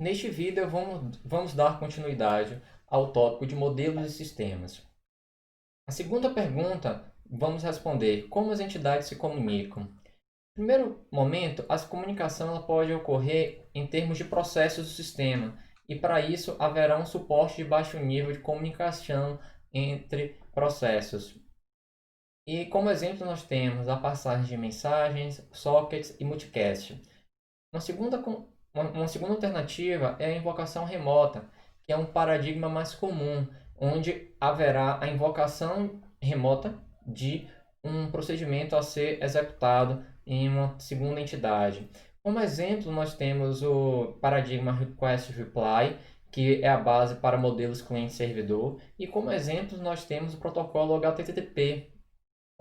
Neste vídeo vamos dar continuidade ao tópico de modelos e sistemas. A segunda pergunta, vamos responder como as entidades se comunicam. No primeiro momento, a comunicação ela pode ocorrer em termos de processos do sistema, e para isso haverá um suporte de baixo nível de comunicação entre processos. E como exemplo nós temos a passagem de mensagens, sockets e multicast. Uma segunda alternativa é a invocação remota, que é um paradigma mais comum, onde haverá a invocação remota de um procedimento a ser executado em uma segunda entidade. Como exemplo, nós temos o paradigma Request Reply, que é a base para modelos cliente-servidor, e como exemplo nós temos o protocolo HTTP,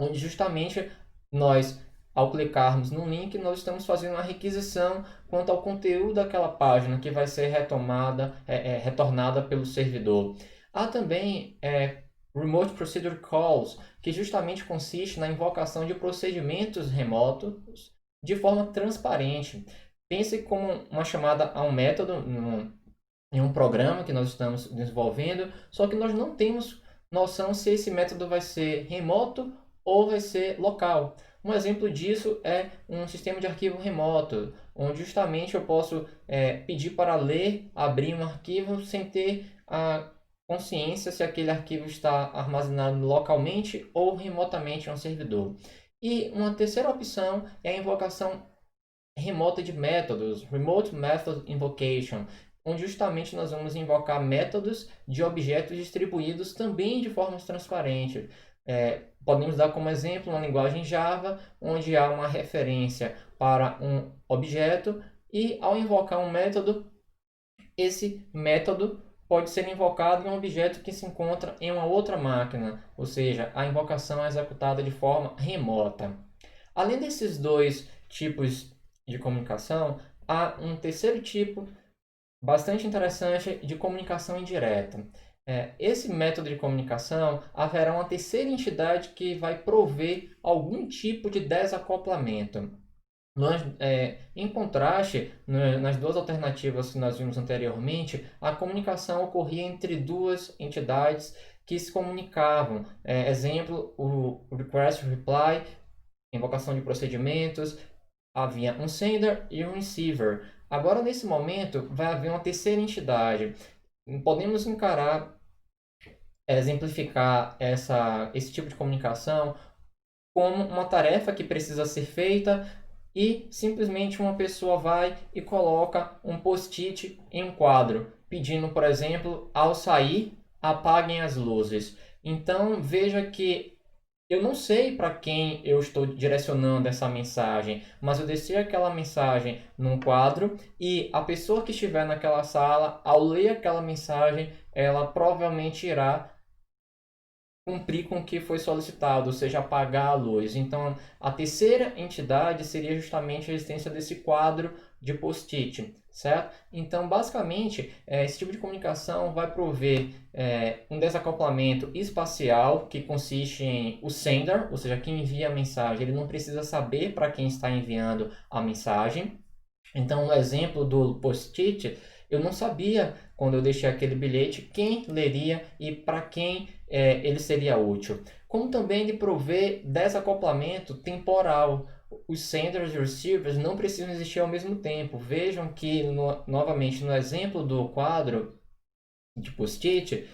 onde justamente nós, ao clicarmos no link, nós estamos fazendo uma requisição quanto ao conteúdo daquela página que vai ser retornada pelo servidor. Há também Remote Procedure Calls, que justamente consiste na invocação de procedimentos remotos de forma transparente. Pense como uma chamada a um método em um programa que nós estamos desenvolvendo, só que nós não temos noção se esse método vai ser remoto ou vai ser local. Um exemplo disso é um sistema de arquivo remoto, onde justamente eu posso pedir para ler, abrir um arquivo sem ter a consciência se aquele arquivo está armazenado localmente ou remotamente em um servidor. E uma terceira opção é a invocação remota de métodos, Remote Method Invocation, onde justamente nós vamos invocar métodos de objetos distribuídos também de forma transparente. Podemos dar como exemplo uma linguagem Java, onde há uma referência para um objeto e ao invocar um método, esse método pode ser invocado em um objeto que se encontra em uma outra máquina, ou seja, a invocação é executada de forma remota. Além desses dois tipos de comunicação, há um terceiro tipo bastante interessante de comunicação indireta. Esse método de comunicação haverá uma terceira entidade que vai prover algum tipo de desacoplamento. Em contraste, nas duas alternativas que nós vimos anteriormente, a comunicação ocorria entre duas entidades que se comunicavam. Exemplo, o request reply, invocação de procedimentos, havia um sender e um receiver. Agora, nesse momento, vai haver uma terceira entidade. Podemos exemplificar esse tipo de comunicação como uma tarefa que precisa ser feita e simplesmente uma pessoa vai e coloca um post-it em um quadro, pedindo, por exemplo, ao sair, apaguem as luzes. Então, veja que eu não sei para quem eu estou direcionando essa mensagem, mas eu deixei aquela mensagem num quadro e a pessoa que estiver naquela sala, ao ler aquela mensagem, ela provavelmente irá cumprir com o que foi solicitado, ou seja, apagar a luz. Então, a terceira entidade seria justamente a existência desse quadro de post-it, certo? Então, basicamente, esse tipo de comunicação vai prover um desacoplamento espacial, que consiste em o sender, ou seja, quem envia a mensagem, ele não precisa saber para quem está enviando a mensagem. Então, no exemplo do post-it, eu não sabia, quando eu deixei aquele bilhete, quem leria e para quem ele seria útil. Como também de prover desacoplamento temporal. Os senders e receivers não precisam existir ao mesmo tempo. Vejam que, novamente, no exemplo do quadro de post-it,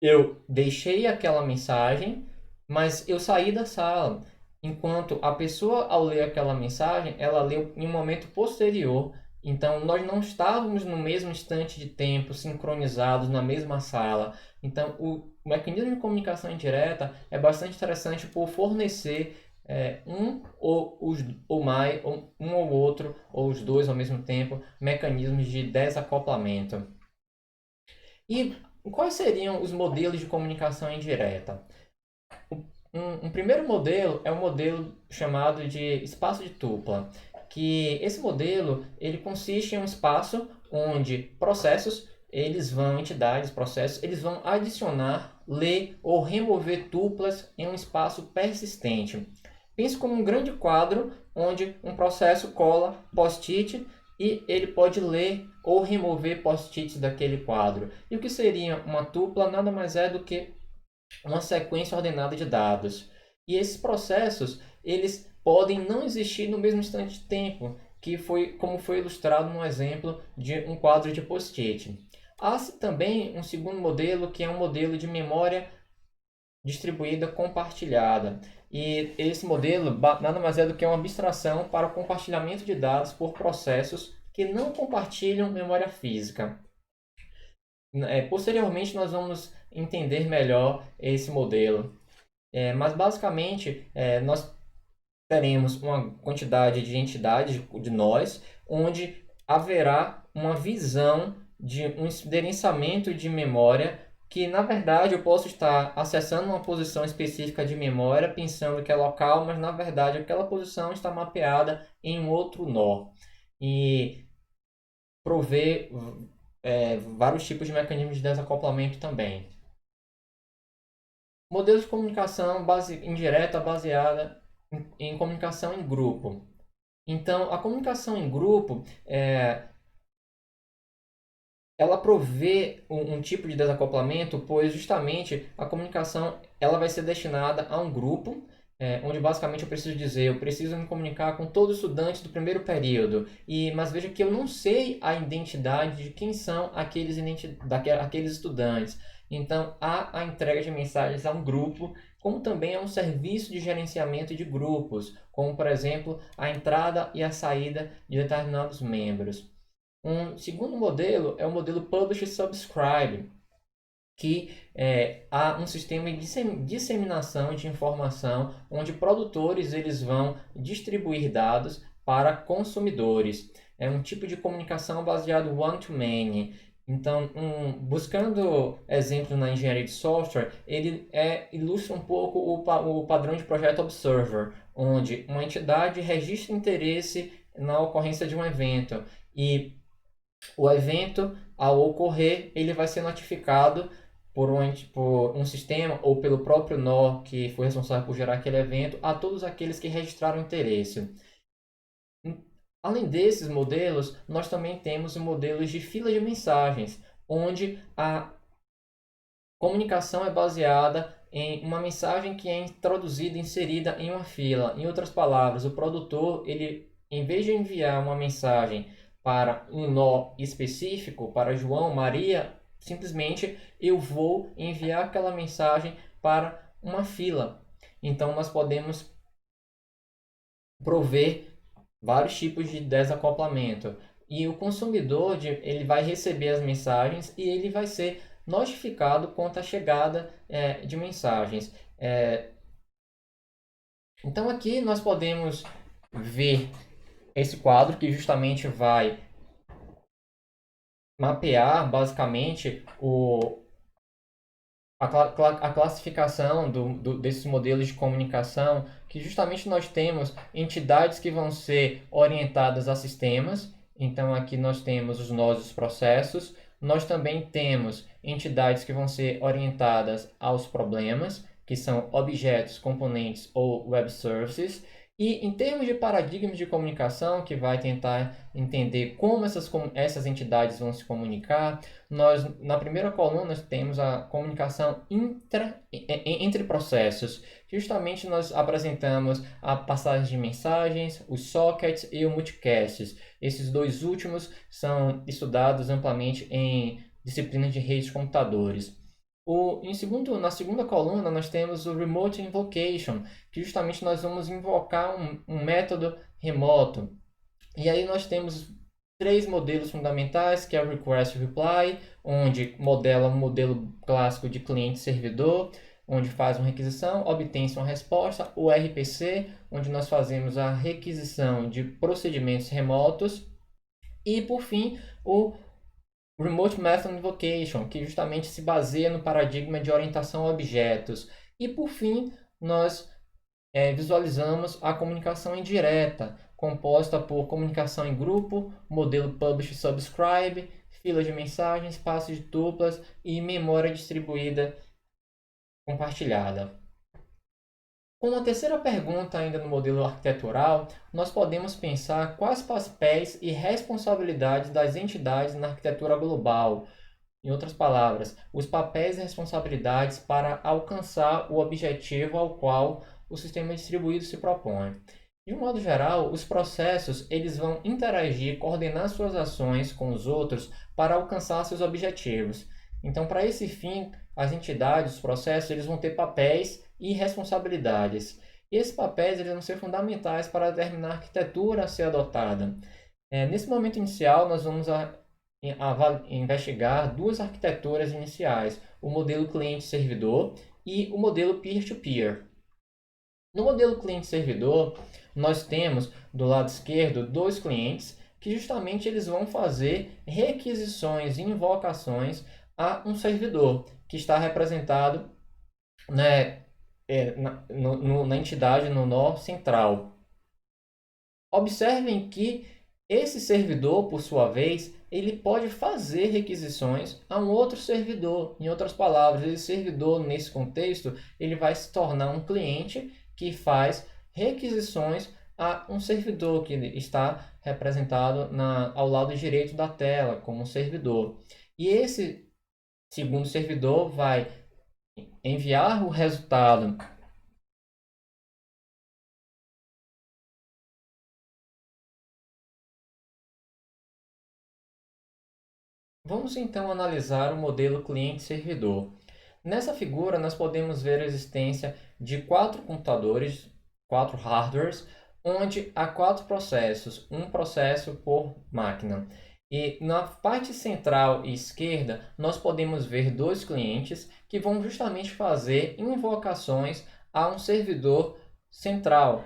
eu deixei aquela mensagem, mas eu saí da sala. Enquanto a pessoa, ao ler aquela mensagem, ela leu em um momento posterior. Então, nós não estávamos no mesmo instante de tempo, sincronizados na mesma sala. Então, o mecanismo de comunicação indireta é bastante interessante por fornecer um ou outro, ou os dois ao mesmo tempo, mecanismos de desacoplamento. E quais seriam os modelos de comunicação indireta? Um primeiro modelo é um modelo chamado de espaço de tupla, que esse modelo ele consiste em um espaço onde processos, eles vão adicionar, ler ou remover tuplas em um espaço persistente. Pense como um grande quadro onde um processo cola post-it e ele pode ler ou remover post-its daquele quadro. E o que seria uma tupla nada mais é do que uma sequência ordenada de dados. E esses processos, eles podem não existir no mesmo instante de tempo, que foi como foi ilustrado no exemplo de um quadro de post-it. Há também um segundo modelo, que é um modelo de memória distribuída compartilhada. E esse modelo nada mais é do que uma abstração para o compartilhamento de dados por processos que não compartilham memória física. Posteriormente, nós vamos entender melhor esse modelo. Mas, basicamente, nós teremos uma quantidade de entidades, de nós, onde haverá uma visão de um endereçamento de memória que, na verdade, eu posso estar acessando uma posição específica de memória, pensando que é local, mas, na verdade, aquela posição está mapeada em um outro nó. E prover vários tipos de mecanismos de desacoplamento também. Modelos de comunicação indireta baseada em comunicação em grupo. Então, a comunicação em grupo, ela provê um tipo de desacoplamento, pois justamente a comunicação ela vai ser destinada a um grupo, onde basicamente eu preciso dizer, eu preciso me comunicar com todos os estudantes do primeiro período, mas veja que eu não sei a identidade de quem são aqueles estudantes. Então, há a entrega de mensagens a um grupo, como também a um serviço de gerenciamento de grupos, como, por exemplo, a entrada e a saída de determinados membros. Um segundo modelo é o modelo Publish e Subscribe, que há um sistema de disseminação de informação onde produtores eles vão distribuir dados para consumidores. É um tipo de comunicação baseado one-to-many. Então, buscando exemplos na engenharia de software, ele ilustra um pouco o padrão de projeto Observer, onde uma entidade registra interesse na ocorrência de um evento e o evento, ao ocorrer, ele vai ser notificado por um sistema ou pelo próprio nó que foi responsável por gerar aquele evento a todos aqueles que registraram interesse. Além desses modelos, nós também temos modelos de fila de mensagens, onde a comunicação é baseada em uma mensagem que é introduzida, inserida em uma fila. Em outras palavras, o produtor, ele, em vez de enviar uma mensagem para um nó específico, para João, Maria, simplesmente eu vou enviar aquela mensagem para uma fila. Então, nós podemos prover vários tipos de desacoplamento. E o consumidor ele vai receber as mensagens e ele vai ser notificado quanto à chegada de mensagens. Então aqui nós podemos ver esse quadro que justamente vai mapear basicamente a classificação desses modelos de comunicação, que justamente nós temos entidades que vão ser orientadas a sistemas. Então aqui nós temos os nós dos processos. Nós também temos entidades que vão ser orientadas aos problemas, que são objetos, componentes ou web services. E em termos de paradigmas de comunicação, que vai tentar entender como essas entidades vão se comunicar, nós, na primeira coluna, temos a comunicação entre processos. Justamente nós apresentamos a passagem de mensagens, os sockets e o multicasts. Esses dois últimos são estudados amplamente em disciplinas de redes de computadores. Na segunda coluna, nós temos o Remote Invocation, que justamente nós vamos invocar um método remoto. E aí nós temos três modelos fundamentais, que é o Request Reply, onde modela um modelo clássico de cliente-servidor, onde faz uma requisição, obtém-se uma resposta, o RPC, onde nós fazemos a requisição de procedimentos remotos, e por fim o Remote Method Invocation, que justamente se baseia no paradigma de orientação a objetos. E por fim, nós visualizamos a comunicação indireta, composta por comunicação em grupo, modelo Publish e Subscribe, fila de mensagens, passos de tuplas e memória distribuída compartilhada. Com uma terceira pergunta ainda no modelo arquitetural, nós podemos pensar quais papéis e responsabilidades das entidades na arquitetura global. Em outras palavras, os papéis e responsabilidades para alcançar o objetivo ao qual o sistema distribuído se propõe. De um modo geral, os processos eles vão interagir, coordenar suas ações com os outros para alcançar seus objetivos. Então, para esse fim, as entidades, os processos, eles vão ter papéis e responsabilidades. E esses papéis eles vão ser fundamentais para determinar a arquitetura a ser adotada. Nesse momento inicial, nós vamos investigar duas arquiteturas iniciais, o modelo cliente-servidor e o modelo peer-to-peer. No modelo cliente-servidor, nós temos do lado esquerdo dois clientes que justamente eles vão fazer requisições e invocações a um servidor que está representado, né, na entidade no nó central. Observem que esse servidor, por sua vez, ele pode fazer requisições a um outro servidor. Em outras palavras, esse servidor, nesse contexto, ele vai se tornar um cliente que faz requisições a um servidor que está representado ao lado direito da tela como um servidor. E esse segundo servidor vai enviar o resultado. Vamos então analisar o modelo cliente-servidor. Nessa figura, nós podemos ver a existência de 4 computadores, 4 hardwares, onde há 4 processos, um processo por máquina. E na parte central e esquerda, nós podemos ver dois clientes que vão justamente fazer invocações a um servidor central.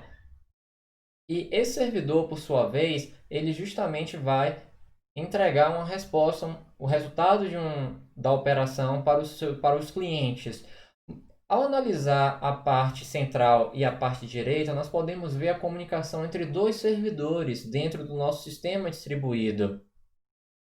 E esse servidor, por sua vez, ele justamente vai entregar uma resposta, o resultado da operação para os clientes. Ao analisar a parte central e a parte direita, nós podemos ver a comunicação entre dois servidores dentro do nosso sistema distribuído,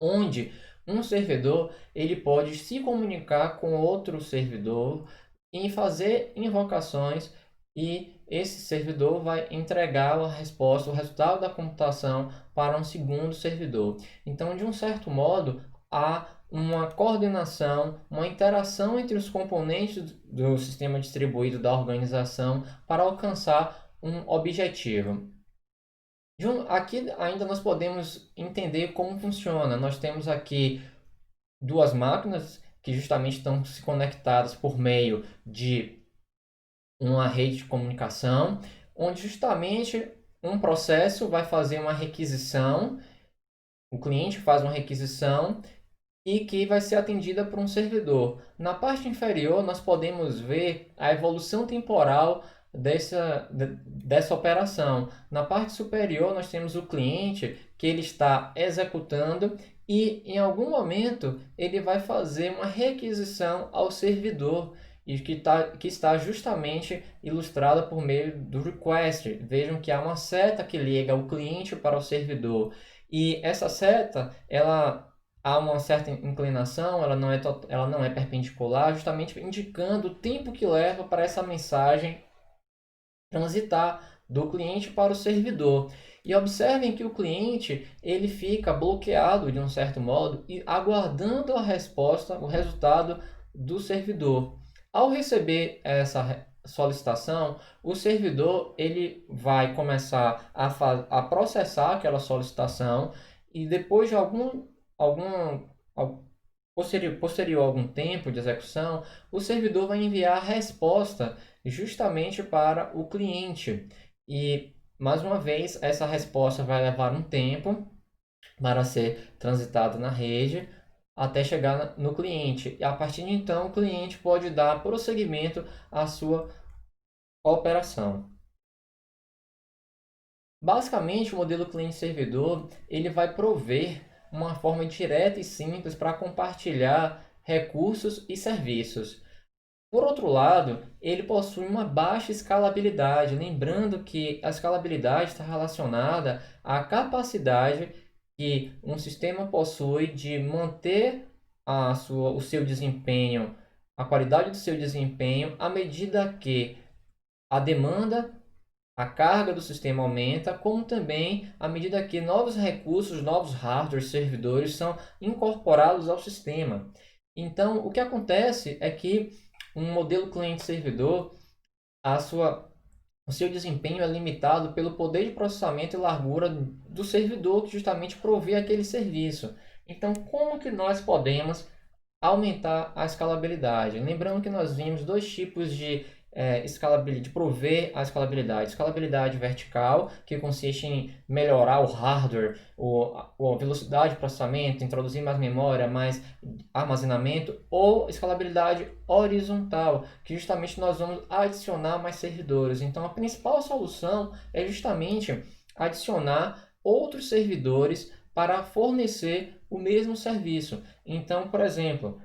onde um servidor ele pode se comunicar com outro servidor e fazer invocações e esse servidor vai entregar a resposta, o resultado da computação para um segundo servidor. Então, de um certo modo, há uma coordenação, uma interação entre os componentes do sistema distribuído da organização para alcançar um objetivo. Aqui ainda nós podemos entender como funciona. Nós temos aqui duas máquinas que justamente estão se conectadas por meio de uma rede de comunicação, onde justamente um processo vai fazer uma requisição, o cliente faz uma requisição e que vai ser atendida por um servidor. Na parte inferior, nós podemos ver a evolução temporal dessa operação. Na parte superior, nós temos o cliente que ele está executando e em algum momento ele vai fazer uma requisição ao servidor e que está justamente ilustrada por meio do request. Vejam que há uma seta que liga o cliente para o servidor e essa seta ela há uma certa inclinação, ela não é perpendicular, justamente indicando o tempo que leva para essa mensagem transitar do cliente para o servidor. E observem que o cliente ele fica bloqueado de um certo modo e aguardando a resposta, o resultado do servidor. Ao receber essa solicitação, o servidor ele vai começar a processar aquela solicitação e depois de algum posterior a algum tempo de execução, o servidor vai enviar a resposta justamente para o cliente. E, mais uma vez, essa resposta vai levar um tempo para ser transitada na rede até chegar no cliente. E a partir de então, o cliente pode dar prosseguimento à sua operação. Basicamente, o modelo cliente-servidor ele vai prover uma forma direta e simples para compartilhar recursos e serviços. Por outro lado, ele possui uma baixa escalabilidade, lembrando que a escalabilidade está relacionada à capacidade que um sistema possui de manter o seu desempenho, a qualidade do seu desempenho, à medida que a demanda, a carga do sistema aumenta, como também à medida que novos recursos, novos hardware, servidores são incorporados ao sistema. Então, o que acontece é que um modelo cliente-servidor, o seu desempenho é limitado pelo poder de processamento e largura do servidor que justamente provê aquele serviço. Então, como que nós podemos aumentar a escalabilidade? Lembrando que nós vimos dois tipos de escalabilidade, de prover a escalabilidade. Escalabilidade vertical, que consiste em melhorar o hardware, a velocidade de processamento, introduzir mais memória, mais armazenamento, ou escalabilidade horizontal, que justamente nós vamos adicionar mais servidores. Então, a principal solução é justamente adicionar outros servidores para fornecer o mesmo serviço. Então, por exemplo,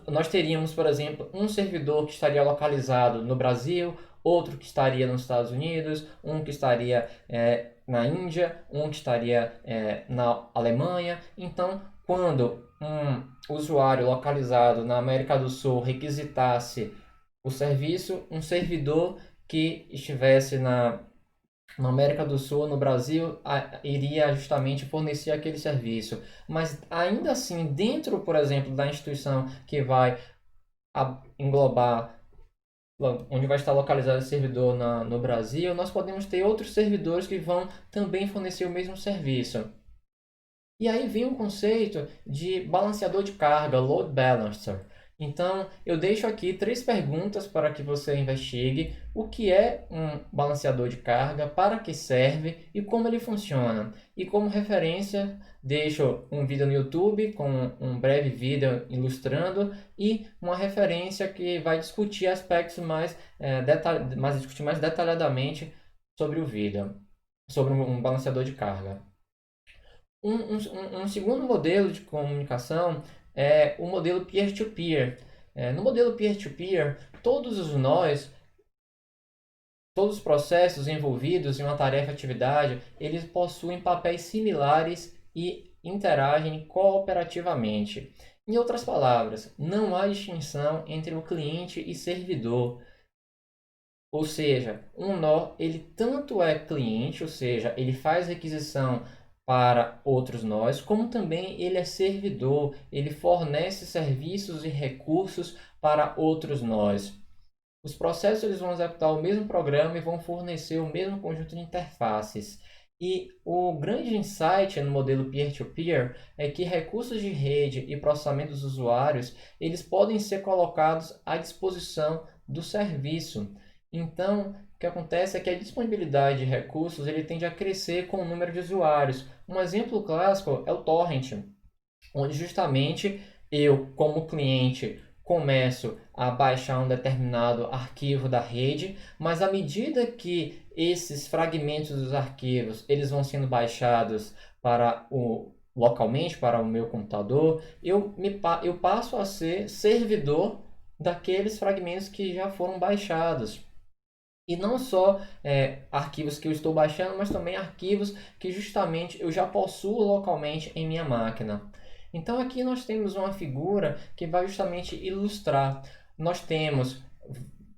nós teríamos, por exemplo, um servidor que estaria localizado no Brasil, outro que estaria nos Estados Unidos, um que estaria na Índia, um que estaria na Alemanha. Então, quando um usuário localizado na América do Sul requisitasse o serviço, um servidor que estivesse na América do Sul, no Brasil, iria justamente fornecer aquele serviço. Mas ainda assim, dentro, por exemplo, da instituição que vai englobar, onde vai estar localizado esse servidor no Brasil, nós podemos ter outros servidores que vão também fornecer o mesmo serviço. E aí vem o conceito de balanceador de carga, load balancer. Então, eu deixo aqui 3 perguntas para que você investigue o que é um balanceador de carga, para que serve e como ele funciona. E como referência, deixo um vídeo no YouTube com um breve vídeo ilustrando e uma referência que vai discutir aspectos discutir mais detalhadamente sobre o vídeo, sobre um balanceador de carga. Um segundo modelo de comunicação é o modelo peer-to-peer. No modelo peer-to-peer, todos os processos envolvidos em uma tarefa atividade, eles possuem papéis similares e interagem cooperativamente. Em outras palavras, não há distinção entre o cliente e servidor. Ou seja, um nó, ele tanto é cliente, ou seja, ele faz requisição para outros nós, como também ele é servidor, ele fornece serviços e recursos para outros nós. Os processos eles vão executar o mesmo programa e vão fornecer o mesmo conjunto de interfaces. E o grande insight no modelo peer-to-peer é que recursos de rede e processamento dos usuários, eles podem ser colocados à disposição do serviço. Então, o que acontece é que a disponibilidade de recursos ele tende a crescer com o número de usuários. Um exemplo clássico é o torrent, onde justamente eu, como cliente, começo a baixar um determinado arquivo da rede, mas à medida que esses fragmentos dos arquivos eles vão sendo baixados localmente para o meu computador, eu passo a ser servidor daqueles fragmentos que já foram baixados. E não só arquivos que eu estou baixando, mas também arquivos que justamente eu já possuo localmente em minha máquina. Então aqui nós temos uma figura que vai justamente ilustrar. Nós temos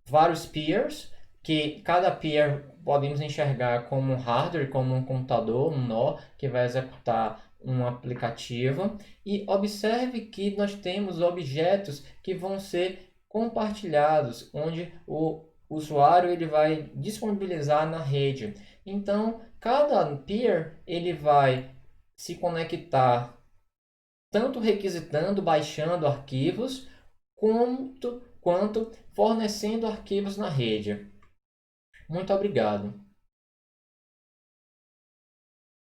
vários peers, que cada peer podemos enxergar como um hardware, como um computador, um nó, que vai executar um aplicativo. E observe que nós temos objetos que vão ser compartilhados, onde o usuário ele vai disponibilizar na rede. Então, cada peer ele vai se conectar tanto requisitando, baixando arquivos, quanto fornecendo arquivos na rede. Muito obrigado.